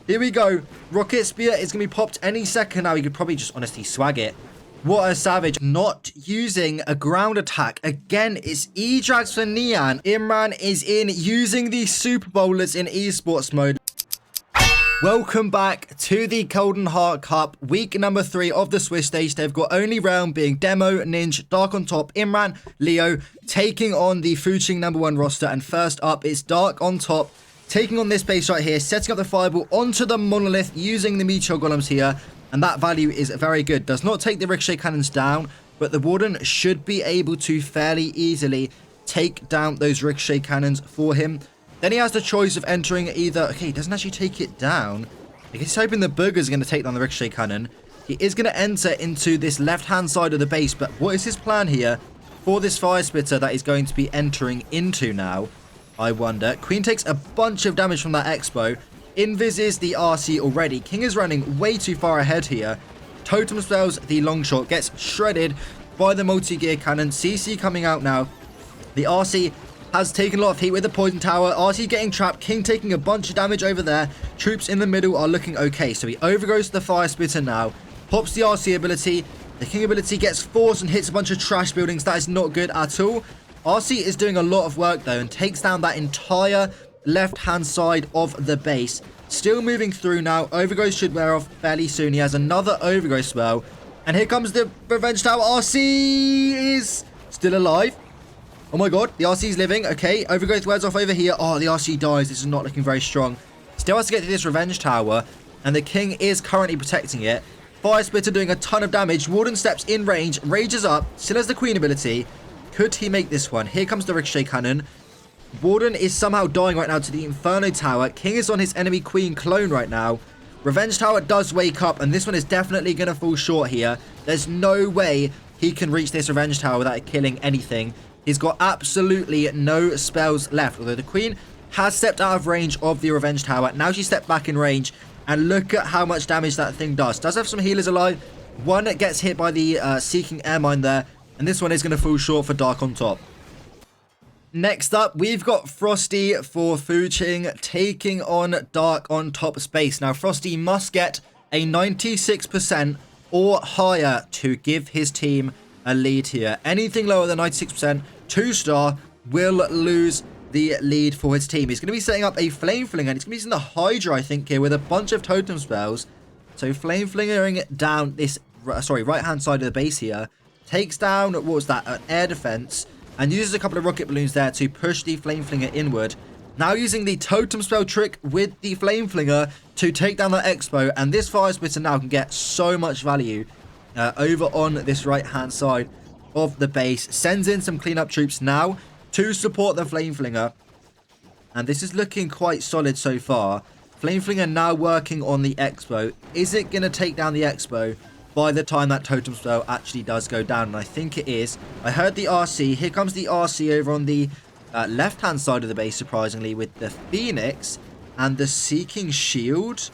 Here we go. Rocket Spear is going to be popped any second now. He could probably just honestly swag it. What a savage. Not using a ground attack. Again, it's E-Drags for Nian. Imraan is in using the Super Bowlers in esports mode. Welcome back to the Golden Heart Cup, week number 3 of the Swiss stage. They've got only round being Demo, Ninja, Dark on top, Imraan, Leo, taking on the Fuching #1 roster. And first up, it's Dark on top, taking on this base right here, setting up the Fireball onto the Monolith, using the Meteor Golems here. And that value is very good. Does not take the Ricochet Cannons down, but the Warden should be able to fairly easily take down those Ricochet Cannons for him. Then he has the choice of entering either... Okay, he doesn't actually take it down. I guess he's hoping the Booger's going to take down the Ricochet Cannon. He is going to enter into this left-hand side of the base, but what is his plan here for this Fire Splitter that he's going to be entering into now? I wonder. Queen takes a bunch of damage from that Expo. Invises the RC already. King is running way too far ahead here. Totem spells the long shot. Gets shredded by the multi-gear cannon. CC coming out now. The RC has taken a lot of heat with the poison tower. RC getting trapped. King taking a bunch of damage over there. Troops in the middle are looking okay. So he overgoes the Fire Splitter now. Pops the RC ability. The King ability gets forced and hits a bunch of trash buildings. That is not good at all. RC is doing a lot of work though and takes down that entire left-hand side of the base. Still moving through now. Overgrowth should wear off fairly soon. He has another Overgrowth spell. And here comes the Revenge Tower. RC is still alive. Oh my god, the RC is living. Okay, Overgrowth wears off over here. Oh, the RC dies. This is not looking very strong. Still has to get to this Revenge Tower. And the King is currently protecting it. Fire Splitter doing a ton of damage. Warden steps in range. Rages up. Still has the Queen ability. Could he make this one? Here comes the Ricochet Cannon. Warden is somehow dying right now to the Inferno Tower. King is on his enemy Queen clone right now. Revenge Tower does wake up, and this one is definitely going to fall short here. There's no way he can reach this Revenge Tower without killing anything. He's got absolutely no spells left, although the Queen has stepped out of range of the Revenge Tower. Now she stepped back in range, and look at how much damage that thing does. Does have some healers alive. One gets hit by the Seeking Air Mine there, and this one is going to fall short for Dark on top. Next up, we've got Frosty for Fuching taking on Dark on top space. Now, Frosty must get a 96% or higher to give his team a lead here. Anything lower than 96%, 2-star, will lose the lead for his team. He's going to be setting up a Flame Flinger, and he's going to be using the Hydra, I think, here with a bunch of totem spells. So, Flame Flingering down this, right-hand side of the base here. Takes down, what was that, an air defense. And uses a couple of rocket balloons there to push the Flame Flinger inward. Now using the Totem Spell trick with the Flame Flinger to take down that Expo. And this Fire Splitter now can get so much value over on this right-hand side of the base. Sends in some cleanup troops now to support the Flame Flinger. And this is looking quite solid so far. Flame Flinger now working on the Expo. Is it going to take down the Expo by the time that Totem Spell actually does go down? And I think it is. I heard the RC. Here comes the RC over on the left-hand side of the base, surprisingly, with the Phoenix and the Seeking Shield.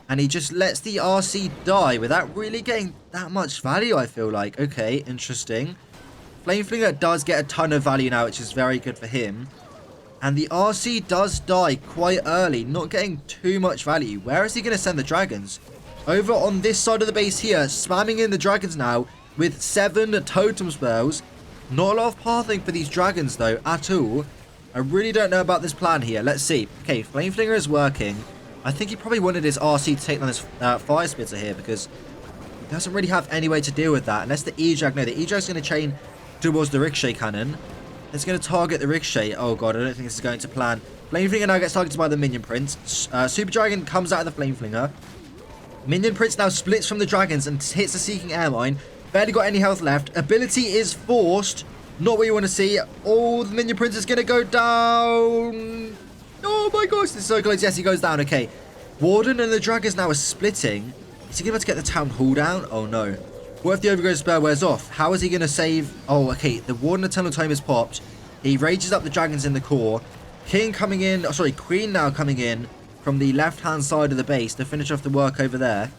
And he just lets the RC die without really getting that much value, I feel like. Okay, interesting. Flameflinger does get a ton of value now, which is very good for him. And the RC does die quite early, not getting too much value. Where is he going to send the dragons? Over on this side of the base here, spamming in the dragons now with 7 totem spells. Not a lot of pathing for these dragons though, at all. I really don't know about this plan here. Let's see. Okay, Flameflinger is working. I think he probably wanted his RC to take down this Fire Splitter here because he doesn't really have any way to deal with that. Unless the E-Drag, no, the E-Drag's going to chain towards the Ricochet Cannon. It's going to target the Ricochet. Oh god, I don't think this is going to plan. Flameflinger now gets targeted by the Minion Prince. Super Dragon comes out of the Flameflinger. Minion Prince now splits from the dragons and hits the Seeking Air Mine. Barely got any health left. Ability is forced. Not what you want to see. Oh, the Minion Prince is going to go down. Oh my gosh, this is so close. Yes, he goes down. Okay. Warden and the dragons now are splitting. Is he going to get the Town Hall down? Oh no. What if the Overgrowth spell wears off? How is he going to save? Oh, okay. The Warden Eternal Tome is popped. He rages up the dragons in the core. King coming in. Oh, sorry, Queen now coming in from the left-hand side of the base to finish off the work over there.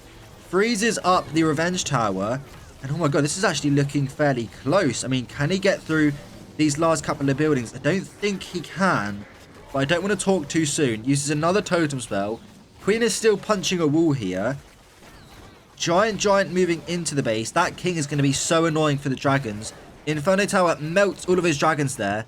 Freezes up the Revenge Tower. And oh my god, this is actually looking fairly close. I mean, can he get through these last couple of buildings? I don't think he can. But I don't want to talk too soon. Uses another Totem Spell. Queen is still punching a wall here. Giant moving into the base. That king is going to be so annoying for the dragons. Inferno Tower melts all of his dragons there.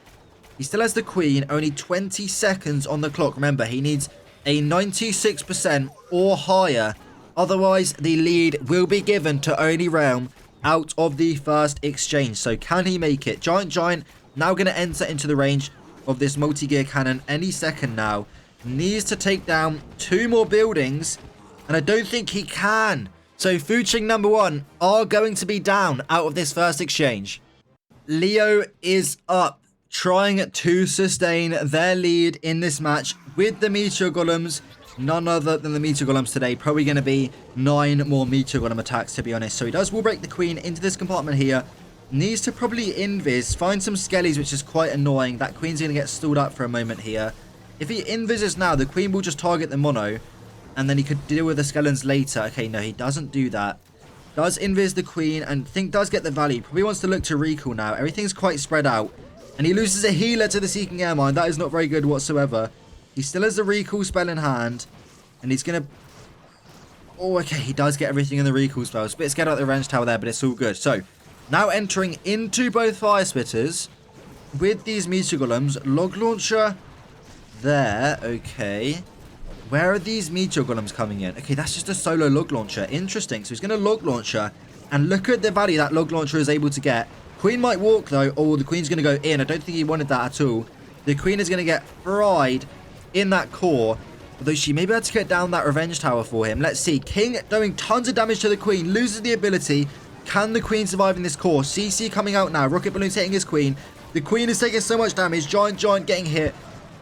He still has the queen. Only 20 seconds on the clock. Remember, he needs a 96% or higher. Otherwise, the lead will be given to Only Realm out of the first exchange. So can he make it? Giant now going to enter into the range of this multi-gear cannon any second now. Needs to take down 2 more buildings. And I don't think he can. So Fuching number 1 are going to be down out of this first exchange. Leo is up, trying to sustain their lead in this match with the Meteor Golems. None other than the Meteor Golems today. Probably going to be 9 more Meteor Golem attacks, to be honest. So he does wall break the queen into this compartment here. Needs to probably invis, find some skellies, which is quite annoying. That queen's going to get stalled up for a moment here. If he invises now, the queen will just target the mono. And then he could deal with the skeletons later. Okay, no, he doesn't do that. Does invis the queen and does get the value. Probably wants to look to recall now. Everything's quite spread out. And he loses a healer to the Seeking Airmine. That is not very good whatsoever. He still has the recall spell in hand. And he's going to... Oh, okay, he does get everything in the recall spells. Bit scared out the revenge tower there, but it's all good. So, now entering into both Fire Spitters with these Meteor Golems. Log Launcher there. Okay. Where are these Meteor Golems coming in? Okay, that's just a solo Log Launcher. Interesting. So he's going to Log Launcher. And look at the value that Log Launcher is able to get. Queen might walk, though. Oh, the Queen's going to go in. I don't think he wanted that at all. The Queen is going to get fried in that core. Although she may be able to get down that Revenge Tower for him. Let's see. King doing tons of damage to the Queen. Loses the ability. Can the Queen survive in this core? CC coming out now. Rocket Balloon's hitting his Queen. The Queen is taking so much damage. Giant getting hit.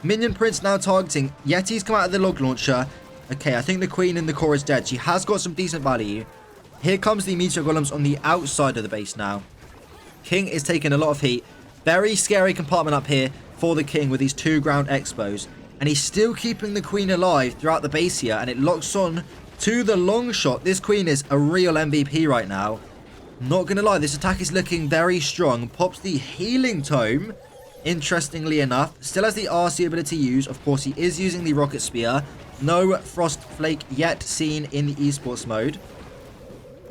Minion Prince now targeting. Yeti's come out of the Log Launcher. Okay, I think the Queen in the core is dead. She has got some decent value. Here comes the Meteor Golems on the outside of the base now. King is taking a lot of heat. Very scary compartment up here for the King with these 2 ground expos. And he's still keeping the Queen alive throughout the base here. And it locks on to the long shot. This Queen is a real MVP right now. Not going to lie, this attack is looking very strong. Pops the Healing Tome. Interestingly enough, still has the RC ability used. Of course, he is using the Rocket Spear. No Frost Flake yet seen in the Esports mode.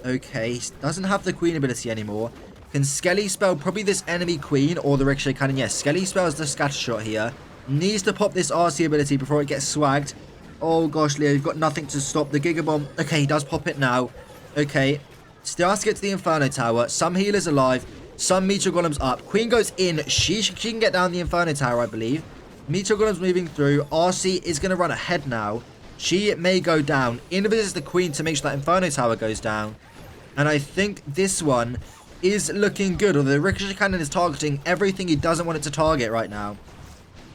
Okay, he doesn't have the Queen ability anymore. Can Skelly spell probably this enemy Queen or the Ricochet Cannon? Yes, Skelly spells the Scatter Shot here. Needs to pop this RC ability before it gets swagged. Oh gosh, Leo, you've got nothing to stop the Giga Bomb. Okay, he does pop it now. Okay, still has to get to the Inferno Tower. Some healers alive. Some Meteor Golems up. Queen goes in. She can get down the Inferno Tower, I believe. Meteor Golems moving through. RC is going to run ahead now. She may go down. Invis the Queen to make sure that Inferno Tower goes down. And I think this one is looking good. Although the Ricochet Cannon is targeting everything he doesn't want it to target right now.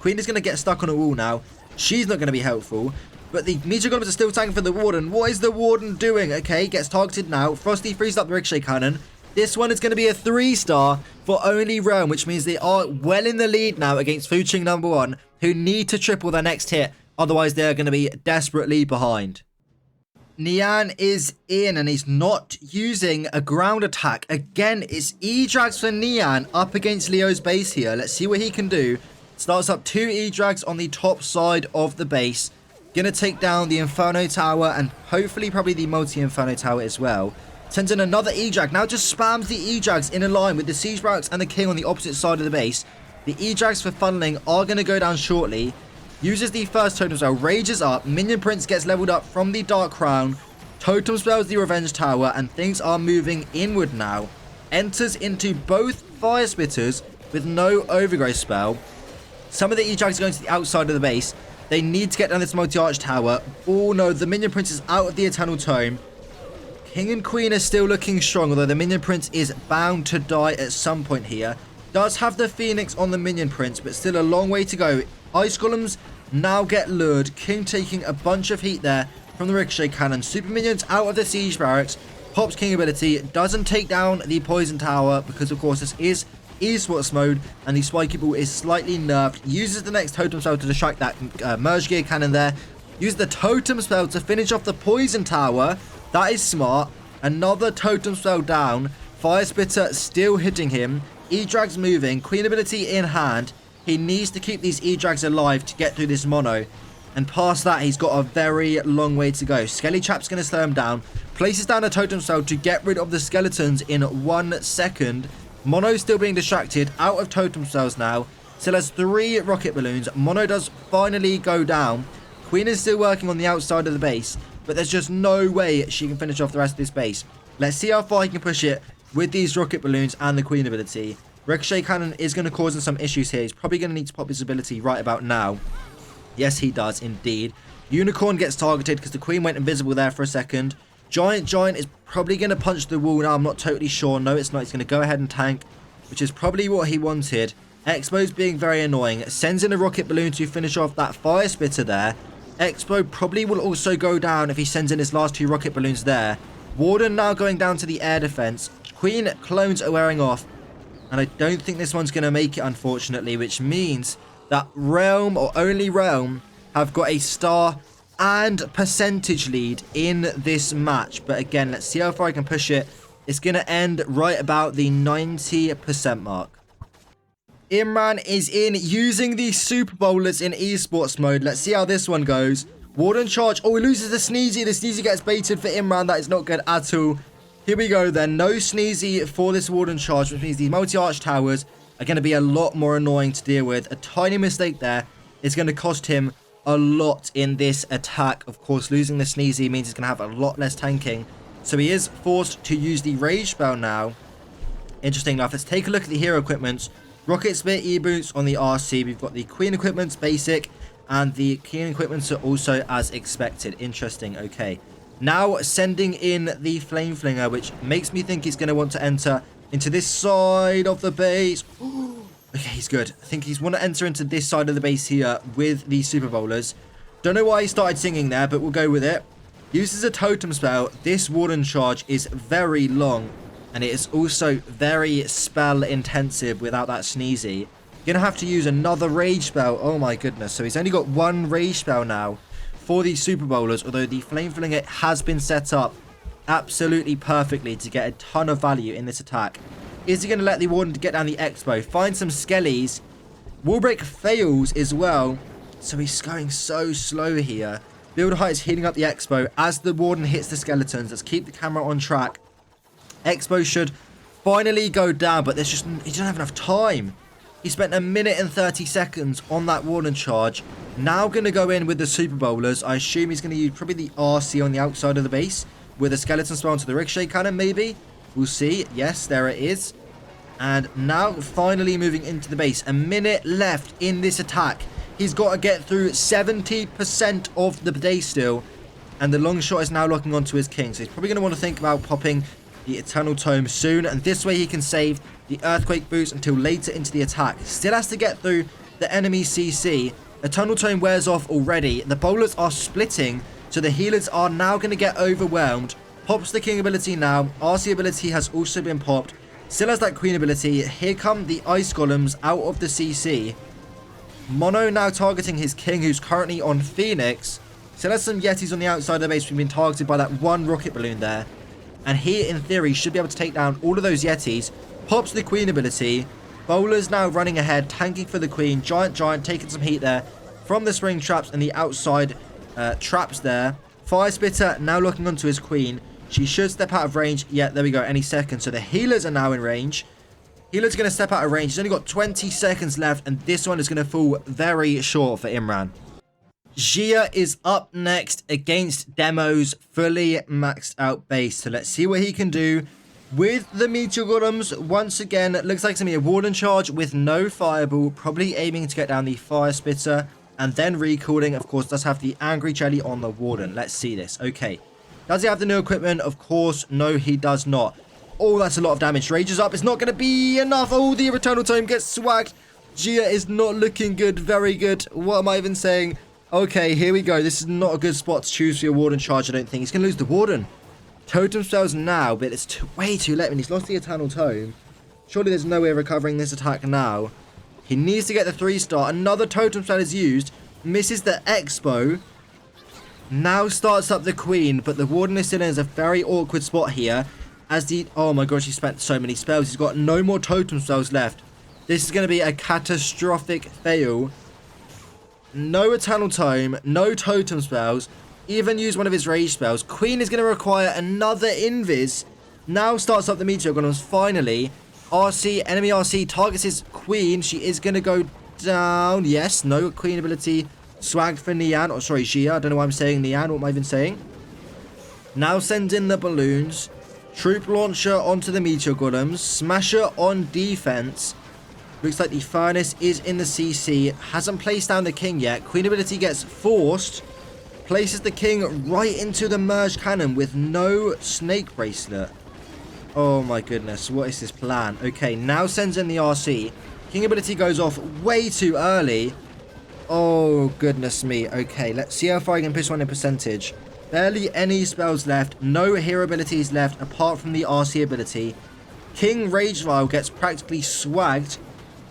Queen is going to get stuck on a wall now. She's not going to be helpful. But the Meteor Golems are still tanking for the Warden. What is the Warden doing? Okay, gets targeted now. Frosty frees up the Ricochet Cannon. This one is going to be a 3-star for Only Realm, which means they are well in the lead now against Fuching number 1, who need to triple their next hit. Otherwise, they're going to be desperately behind. Nian is in, and he's not using a ground attack. Again, it's E-Drags for Nian up against Leo's base here. Let's see what he can do. Starts up 2 E-Drags on the top side of the base. Going to take down the Inferno Tower and hopefully probably the multi-Inferno Tower as well. Sends in another E-Drag. Now just spams the E-Drags in a line with the Siege Barracks and the King on the opposite side of the base. The E-Drags for funneling are going to go down shortly. Uses the first Totem Spell. Rages up. Minion Prince gets leveled up from the Dark Crown. Totem Spells the Revenge Tower. And things are moving inward now. Enters into both Fire Spitters with no Overgrowth spell. Some of the E-Drags are going to the outside of the base. They need to get down this multi-arch tower. Oh no, the Minion Prince is out of the Eternal Tome. King and Queen are still looking strong, although the Minion Prince is bound to die at some point here. Does have the Phoenix on the Minion Prince, but still a long way to go. Ice Golems now get lured. King taking a bunch of heat there from the Ricochet Cannon. Super Minions out of the Siege Barracks. Pops King ability. Doesn't take down the Poison Tower because, of course, this is Esports mode and the Spiky Ball is slightly nerfed. Uses the next Totem Spell to distract that Merge Gear Cannon there. Uses the Totem Spell to finish off the Poison Tower. That is smart. Another Totem Spell down. Fire Spitter still hitting him. E-Drag's moving. Queen ability in hand. He needs to keep these E-Drags alive to get through this mono. And past that, he's got a very long way to go. Skelly Trap's going to slow him down. Places down a totem cell to get rid of the skeletons in 1 second. Mono still being distracted. Out of totem cells now. Still has 3 rocket balloons. Mono does finally go down. Queen is still working on the outside of the base. But there's just no way she can finish off the rest of this base. Let's see how far he can push it with these rocket balloons and the Queen ability. Ricochet Cannon is going to cause him some issues here. He's probably going to need to pop his ability right about now. Yes, he does indeed. Unicorn gets targeted because the Queen went invisible there for a second. Giant is probably going to punch the wall now. I'm not totally sure. No, it's not. He's going to go ahead and tank, which is probably what he wanted. Expo's being very annoying. Sends in a rocket balloon to finish off that fire spitter there. Expo probably will also go down if he sends in his last 2 rocket balloons there. Warden now going down to the air defense. Queen clones are wearing off. And I don't think this one's going to make it, unfortunately, which means that Realm, or only Realm, have got a star and percentage lead in this match. But again, let's see how far I can push it. It's going to end right about the 90% mark. Imraan is in using the Super Bowlers in Esports mode. Let's see how this one goes. Warden charge. Oh, he loses the Sneezy. The Sneezy gets baited for Imraan. That is not good at all. Here we go then. No Sneezy for this Warden charge, which means these multi-arch towers are going to be a lot more annoying to deal with. A tiny mistake there is going to cost him a lot in this attack. Of course, losing the Sneezy means he's going to have a lot less tanking. So he is forced to use the Rage Spell now. Interesting enough. Let's take a look at the hero equipments. Rocket Spear E-Boots on the RC. We've got the Queen equipments, basic. And the King equipments are also as expected. Interesting. Okay. Now sending in the Flame Flinger, which makes me think he's going to want to enter into this side of the base. Okay, he's good. I think he's want to enter into this side of the base here with the Super Bowlers. Don't know why he started singing there, but we'll go with it. Uses a totem spell. This Warden charge is very long, and it is also very spell intensive without that Sneezy. You're going to have to use another Rage Spell. Oh my goodness. So he's only got 1 Rage Spell now for these Super Bowlers, although the Flame Flinger has been set up absolutely perfectly to get a ton of value in this attack. Is he going to let the Warden get down the Expo? Find some Skellies. Wall break fails as well, so he's going so slow here. Build height is healing up the Expo as the Warden hits the skeletons. Let's keep the camera on track. Expo should finally go down, but he doesn't have enough time. He spent 1 minute and 30 seconds on that Warden charge. Now going to go in with the Super Bowlers. I assume he's going to use probably the RC on the outside of the base with a skeleton spell onto the Ricochet Cannon, maybe. We'll see. Yes, there it is. And now finally moving into the base. 1 minute left in this attack. He's got to get through 70% of the day still. And the long shot is now locking onto his king. So he's probably going to want to think about popping the Eternal Tome soon. And this way he can save the Earthquake boost until later into the attack. Still has to get through the enemy CC. Eternal Tome wears off already. The bowlers are splitting. So the healers are now going to get overwhelmed. Pops the King ability now. RC ability has also been popped. Still has that Queen ability. Here come the Ice Golems out of the CC. Mono now targeting his King, who's currently on Phoenix. Still has some Yetis on the outside of the base. We've been targeted by that 1 rocket balloon there. And he, in theory, should be able to take down all of those Yetis. Pops the Queen ability. Bowlers now running ahead, tanking for the Queen. Giant taking some heat there from the spring traps and the outside traps there. Fire Spitter now looking onto his Queen. She should step out of range. Yeah, there we go, any second. So the healers are now in range. Healer's going to step out of range. He's only got 20 seconds left, and this one is going to fall very short for Imraan. Xia is up next against Demo's fully maxed out base. So let's see what he can do with the Meteor Golems. Once again, it looks like it's going to be a Warden charge with no Fireball. Probably aiming to get down the Fire Spitter and then recalling. Of course, does have the Angry Jelly on the Warden. Let's see this. Okay. Does he have the new equipment? Of course, no, he does not. Oh, that's a lot of damage. Rage is up. It's not going to be enough. Oh, the Eternal Tome gets swagged. Xia is not looking good. Very good. What am I even saying? Okay, here we go. This is not a good spot to choose for your Warden charge, I don't think. He's going to lose the Warden. Totem spells now, but it's way too late when he's lost the Eternal Tome. Surely there's no way of recovering this attack now. He needs to get the 3-star. Another Totem spell is used. Misses the Expo. Now starts up the Queen, but the Warden is still in a very awkward spot here. As the... Oh my gosh, he spent so many spells. He's got no more Totem spells left. This is going to be a catastrophic fail no Eternal Tome, no Totem spells, even use one of his rage spells. Queen is going to require another Invis. Now starts up the Meteor Golems finally. RC, enemy RC targets his Queen. She is going to go down. Yes, no Queen ability. Swag for Nian, or sorry, XiYan. I don't know why I'm saying Nian. What am I even saying? Now sends in the balloons. Troop launcher onto the Meteor Golems. Smasher on defense. Looks like the Furnace is in the CC. Hasn't placed down the King yet. Queen ability gets forced. Places the King right into the merge cannon with no snake bracelet. Oh my goodness. What is this plan? Okay, now sends in the RC. King ability goes off way too early. Oh goodness me. Okay, let's see how far I can push one in percentage. Barely any spells left. No hero abilities left apart from the RC ability. King Rage Vial gets practically swagged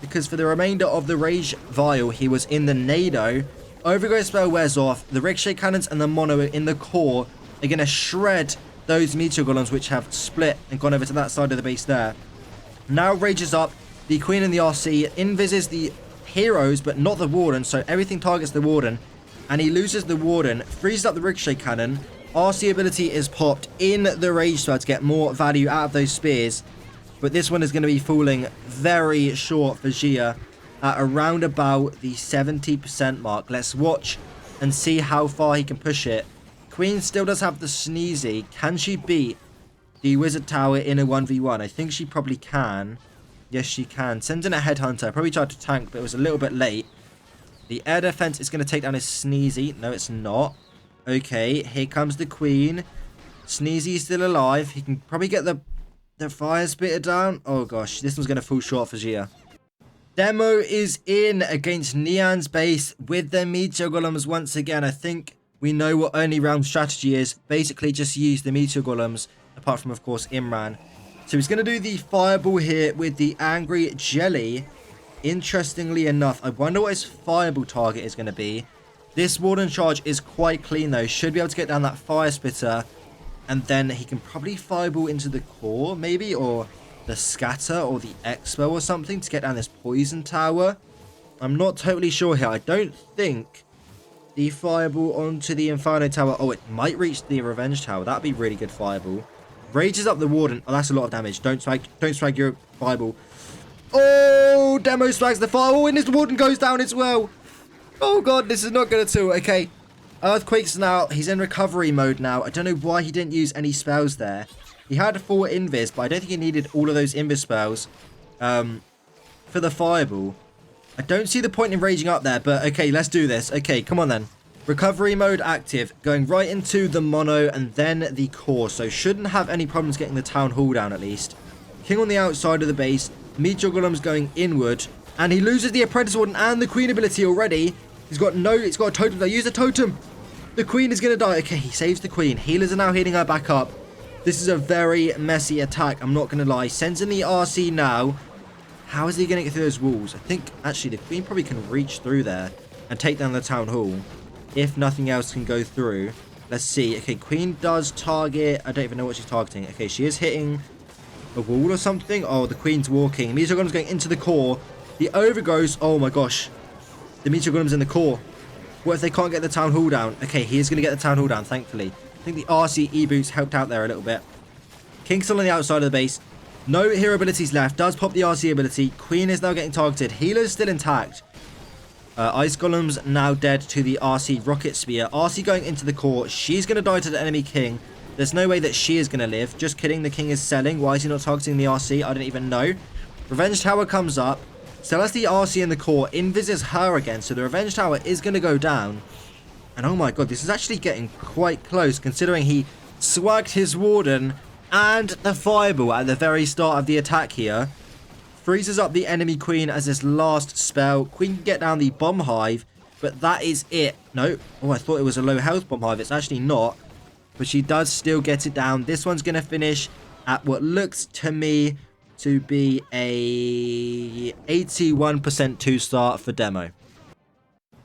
because for the remainder of the Rage Vial, he was in the Nado. Overgrowth spell wears off. The Ricochet Cannons and the Mono in the core are going to shred those Meteor Golems which have split and gone over to that side of the base there. Now rages up. The Queen and the RC invises the heroes but not the Warden, so everything targets the Warden. And he loses the Warden, freezes up the Ricochet Cannon. RC ability is popped in the Rage Spell to get more value out of those spears. But this one is going to be falling very short for XiYan at around about the 70% mark. Let's watch and see how far he can push it. Queen still does have the Sneezy. Can she beat the Wizard Tower in a 1v1? I think she probably can. Yes, she can. Sends in a Headhunter. Probably tried to tank, but it was a little bit late. The air defense is going to take down his Sneezy. No, it's not. Okay, here comes the Queen. Sneezy is still alive. He can probably get the Fire Spitter down. Oh gosh, this one's going to fall short for XiYan. Demo is in against Nian's base with their Meteor Golems once again. I think we know what only round strategy is. Basically just use the Meteor Golems, apart from of course Imraan. So he's going to do the Fireball here with the Angry Jelly. Interestingly enough, I wonder what his Fireball target is going to be. This Warden charge is quite clean though. Should be able to get down that Fire Spitter. And then he can probably Fireball into the core maybe, or the Scatter or the Expo or something to get down this Poison Tower. I'm not totally sure here. I don't think the Fireball onto the Inferno Tower. Oh, it might reach the Revenge Tower. That'd be really good Fireball. Rages up the Warden. Oh, that's a lot of damage. Don't swag your Fireball. Oh, Demo swags the Fireball and his Warden goes down as well. Oh god, this is not good at all. Okay. Earthquake's now. He's in recovery mode now. I don't know why he didn't use any spells there. He had 4 Invis, but I don't think he needed all of those Invis spells for the Fireball. I don't see the point in raging up there, but okay, let's do this. Okay, come on then. Recovery mode active. Going right into the Mono and then the core. So shouldn't have any problems getting the Town Hall down at least. King on the outside of the base. Meteor Golem's going inward. And he loses the Apprentice Warden and the Queen ability already. It's got a totem. They use a totem. The Queen is going to die. Okay, he saves the Queen. Healers are now healing her back up. This is a very messy attack. I'm not going to lie. Sends in the RC now. How is he going to get through those walls? I think, actually, the Queen probably can reach through there and take down the Town Hall. If nothing else can go through. Let's see. Okay, Queen does target. I don't even know what she's targeting. Okay, she is hitting a wall or something. Oh, the Queen's walking. Meteor Golem's going into the core. The Overgrowth. Oh my gosh. The Meteor Golem's in the core. What if they can't get the Town Hall down? Okay, he is going to get the Town Hall down, thankfully. I think the RC E-Boots helped out there a little bit. King still on the outside of the base. No hero abilities left. Does pop the RC ability. Queen is now getting targeted. Healer's still intact. Ice Golem's now dead to the RC Rocket Spear. RC going into the core. She's going to die to the enemy King. There's no way that she is going to live. Just kidding. The King is selling. Why is he not targeting the RC? I don't even know. Revenge Tower comes up. So that's the RC in the core. Invises her again. So the Revenge Tower is going to go down. And oh my god, this is actually getting quite close considering he swagged his Warden and the Fireball at the very start of the attack here. Freezes up the enemy Queen as this last spell. Queen can get down the Bomb Hive, but that is it. No. Oh, I thought it was a low health Bomb Hive. It's actually not. But she does still get it down. This one's going to finish at what looks to me to be a 81% 2-star for Demo.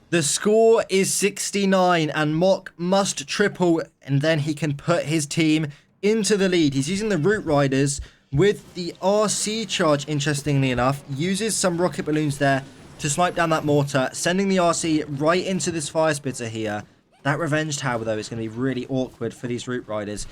The score is 69 and Mock must triple and then he can put his team into the lead. He's using the Root Riders with the RC charge, interestingly enough. Uses some rocket balloons there to snipe down that mortar, sending the RC right into this fire spitter here. That revenge tower, though, is going to be really awkward for these route riders.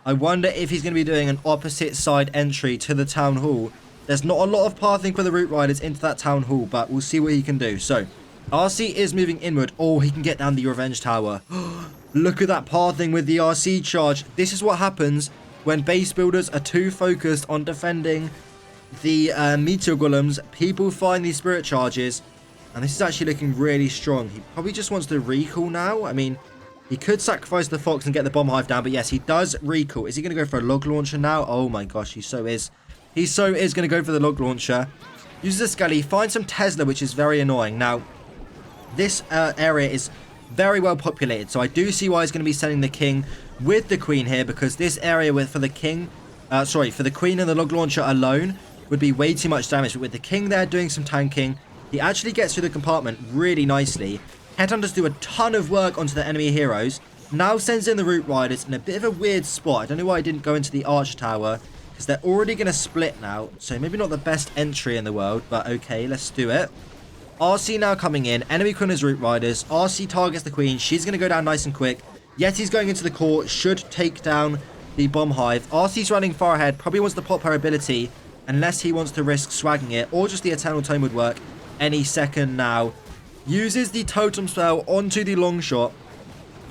I wonder if he's going to be doing an opposite side entry to the town hall. There's not a lot of pathing for the route riders into that town hall, but we'll see what he can do. So, RC is moving inward. Oh, he can get down the revenge tower. Look at that pathing with the RC charge. This is what happens when base builders are too focused on defending the meteor golems. People find these spirit charges, and this is actually looking really strong. He probably just wants to recall now. I mean, he could sacrifice the fox and get the bomb hive down, but yes, he does recall. Is he going to go for a log launcher now? Oh my gosh, he so is. He so is going to go for the log launcher. Uses a skelly, finds some Tesla, which is very annoying. Now, this area is very well populated, so I do see why he's going to be sending the king with the queen here, because this area for the queen and the log launcher alone would be way too much damage. But with the king there doing some tanking, he actually gets through the compartment really nicely. Headhunters do a ton of work onto the enemy heroes. Now sends in the route riders in a bit of a weird spot. I don't know why I didn't go into the archer tower, because they're already going to split now. So maybe not the best entry in the world, but okay, let's do it. RC now coming in. Enemy queen is route riders. RC targets the queen. She's going to go down nice and quick. Yeti's going into the core. Should take down the bomb hive. RC's running far ahead. Probably wants to pop her ability, unless he wants to risk swagging it, or just the eternal tome would work any second now. Uses the totem spell onto the long shot.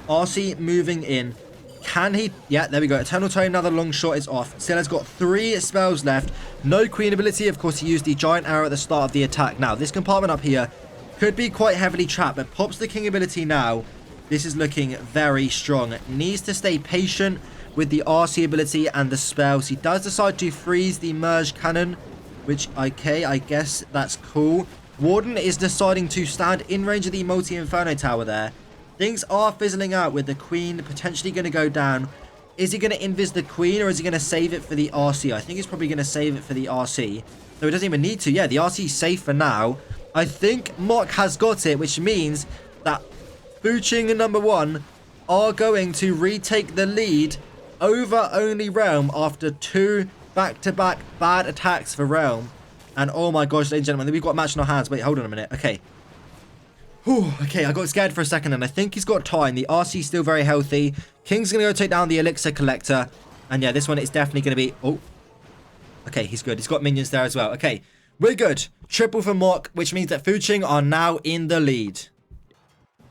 RC moving in. Can he? Yeah, there we go. Eternal tome, now the long shot is off. Still has got 3 spells left. No queen ability. Of course, he used the giant arrow at the start of the attack. Now, this compartment up here could be quite heavily trapped, but pops the king ability now. This is looking very strong. Needs to stay patient with the RC ability and the spells. He does decide to freeze the merge cannon, which, okay, I guess that's cool. Warden is deciding to stand in range of the multi-inferno tower there. Things are fizzling out with the queen potentially going to go down. Is he going to invis the queen, or is he going to save it for the RC? I think he's probably going to save it for the RC. No, he doesn't even need to. Yeah, the RC is safe for now. I think Mock has got it, which means that Fuching and number 1 are going to retake the lead over only Realm after 2 back-to-back bad attacks for Realm. And oh my gosh, ladies and gentlemen, we've got a match in our hands. Wait, hold on a minute. Okay. Whew, okay, I got scared for a second, and I think he's got time. The RC's still very healthy. King's going to go take down the elixir collector. And yeah, this one is definitely going to be... Oh. Okay, he's good. He's got minions there as well. Okay, we're good. Triple for Mock, which means that Fuching are now in the lead.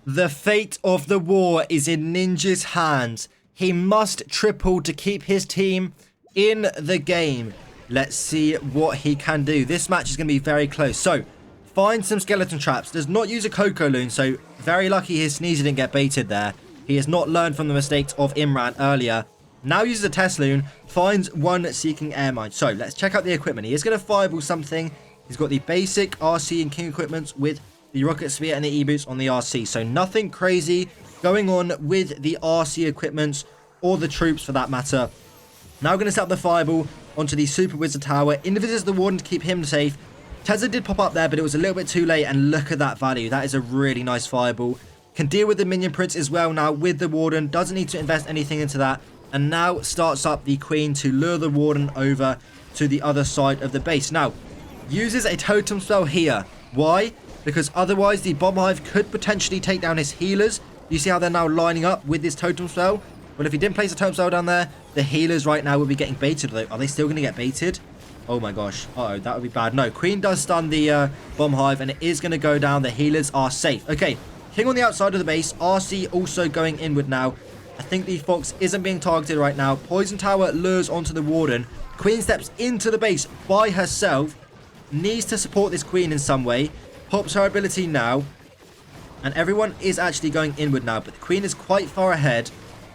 The fate of the war is in Ninja's hands. He must triple to keep his team in the game. Let's see what he can do. This match is going to be very close. So, find some skeleton traps. Does not use a Coco Loon, so very lucky his sneeze didn't get baited there. He has not learned from the mistakes of Imraan earlier. Now uses a Test Loon. Finds one seeking air mine. So, let's check out the equipment. He is going to fireball something. He's got the basic RC and King equipment with the rocket spear and the E-boots on the RC. So, nothing crazy going on with the RC equipment or the troops for that matter. Now going to set up the fireball onto the Super Wizard Tower. Invisits the Warden to keep him safe. Tesla did pop up there, but it was a little bit too late. And look at that value. That is a really nice fireball. Can deal with the Minion Prince as well now with the Warden. Doesn't need to invest anything into that. And now starts up the Queen to lure the Warden over to the other side of the base. Now, uses a Totem spell here. Why? Because otherwise the Bomb Hive could potentially take down his healers. You see how they're now lining up with this Totem spell? Well, if he didn't place a Totem spell down there, the healers right now would be getting baited. Though. Are they still going to get baited? Oh my gosh. Uh-oh, that would be bad. No, Queen does stun the Bomb Hive, and it is going to go down. The healers are safe. Okay, King on the outside of the base. RC also going inward now. I think the Fox isn't being targeted right now. Poison Tower lures onto the Warden. Queen steps into the base by herself. Needs to support this Queen in some way. Pops her ability now. And everyone is actually going inward now. But the Queen is quite far ahead.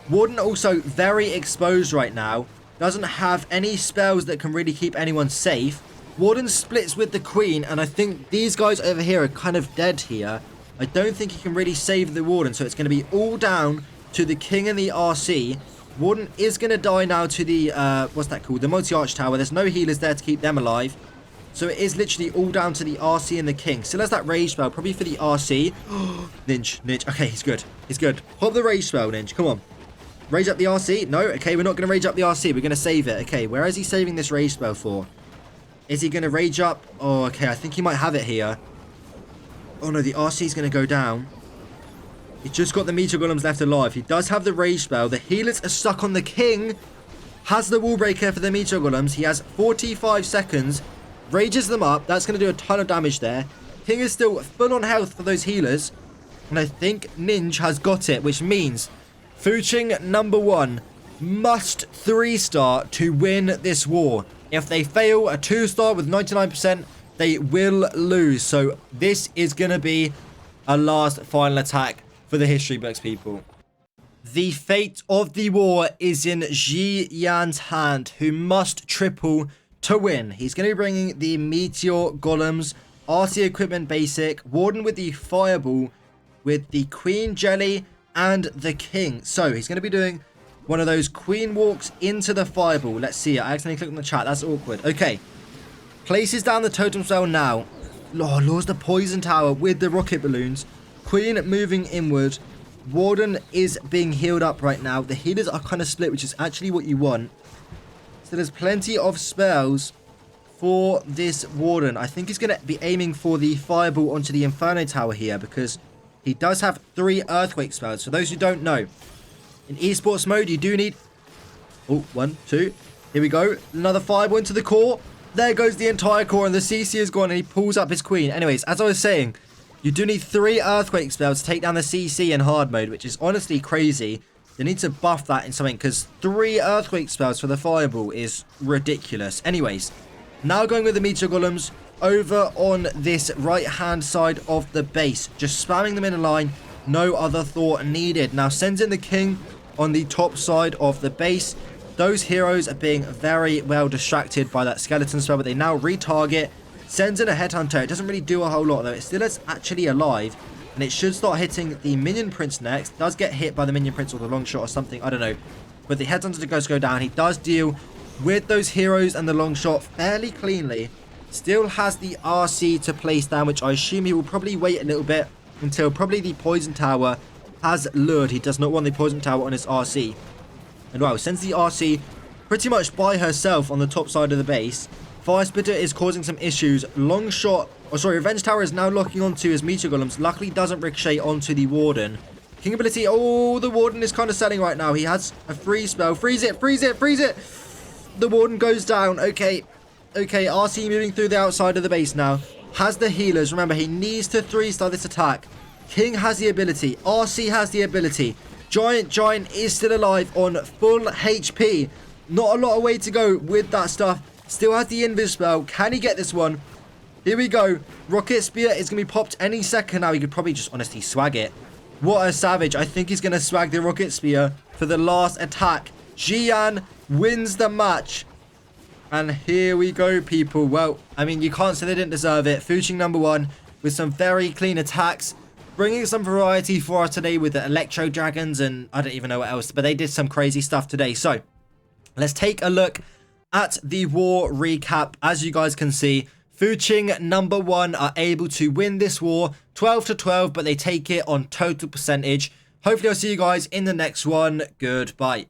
Warden also very exposed right now. Doesn't have any spells that can really keep anyone safe. Warden splits with the Queen. And I think these guys over here are kind of dead here. I don't think he can really save the Warden. So it's going to be all down to the King and the RC. Warden is going to die now to the, what's that called? The multi-arch tower. There's no healers there to keep them alive. So it is literally all down to the RC and the King. Still has that rage spell, probably for the RC. Ninja. Okay, he's good. He's good. Pop the rage spell, Ninja. Come on. Rage up the RC? No? Okay, we're not going to rage up the RC. We're going to save it. Okay, where is he saving this rage spell for? Is he going to rage up? Oh, okay, I think he might have it here. Oh no, the RC is going to go down. He's just got the meteor golems left alive. He does have the rage spell. The healers are stuck on the king. Has the wall breaker for the meteor golems. He has 45 seconds. Rages them up. That's going to do a ton of damage there. King is still full on health for those healers. And I think Ninja has got it, which means Fuching number 1 must 3-star to win this war. If they fail a 2-star with 99%, they will lose. So this is going to be a last final attack for the history books, people. The fate of the war is in XiYan's hand, who must triple to win. He's going to be bringing the meteor golems, RC equipment basic, Warden with the fireball, with the queen jelly and the king. So he's going to be doing one of those queen walks into the fireball. Let's see. I accidentally clicked on the chat. That's awkward. Okay. Places down the totem spell now. Oh, lures the poison tower with the rocket balloons. Queen moving inward. Warden is being healed up right now. The healers are kind of split, which is actually what you want. So there's plenty of spells for this Warden. I think he's going to be aiming for the fireball onto the Inferno Tower here, because he does have 3 earthquake spells. For those who don't know, in esports mode, you do need... Oh, 1, 2. Here we go. Another fireball into the core. There goes the entire core, and the CC is gone, and he pulls up his queen. Anyways, as I was saying, you do need 3 earthquake spells to take down the CC in hard mode, which is honestly crazy. They need to buff that in something, because 3 earthquake spells for the fireball is ridiculous. Anyways, now going with the meteor golems over on this right-hand side of the base. Just spamming them in a line. No other thought needed. Now sends in the king on the top side of the base. Those heroes are being very well distracted by that skeleton spell, but they now retarget. Sends in a headhunter. It doesn't really do a whole lot, though. It still is actually alive, and it should start hitting the minion prince next. Does get hit by the minion prince or the long shot or something, I don't know. But the headhunter does go down. He does deal with those heroes and the long shot fairly cleanly. Still has the RC to place down, which I assume he will probably wait a little bit until probably the poison tower has lured. He does not want the poison tower on his RC. And wow, sends the RC pretty much by herself on the top side of the base. Fire Spitter is causing some issues. Long shot, oh sorry, Revenge Tower is now locking onto his meteor golems. Luckily doesn't ricochet onto the Warden. King ability, oh, the Warden is kind of selling right now. He has a freeze spell. Freeze it, freeze it, freeze it. The Warden goes down. Okay, RC moving through the outside of the base now. Has the healers. Remember, he needs to 3-star this attack. King has the ability. RC has the ability. Giant is still alive on full HP. Not a lot of way to go with that stuff. Still has the invis spell. Can he get this one? Here we go. Rocket Spear is going to be popped any second now. He could probably just honestly swag it. What a savage. I think he's going to swag the Rocket Spear for the last attack. XiYan wins the match. And here we go, people. Well, I mean, you can't say they didn't deserve it. Fuching number 1 with some very clean attacks. Bringing some variety for us today with the Electro Dragons and I don't even know what else. But they did some crazy stuff today. So, let's take a look at the war recap. As you guys can see, Fuching number 1 are able to win this war 12-12, but they take it on total percentage. Hopefully I'll see you guys in the next one. Goodbye.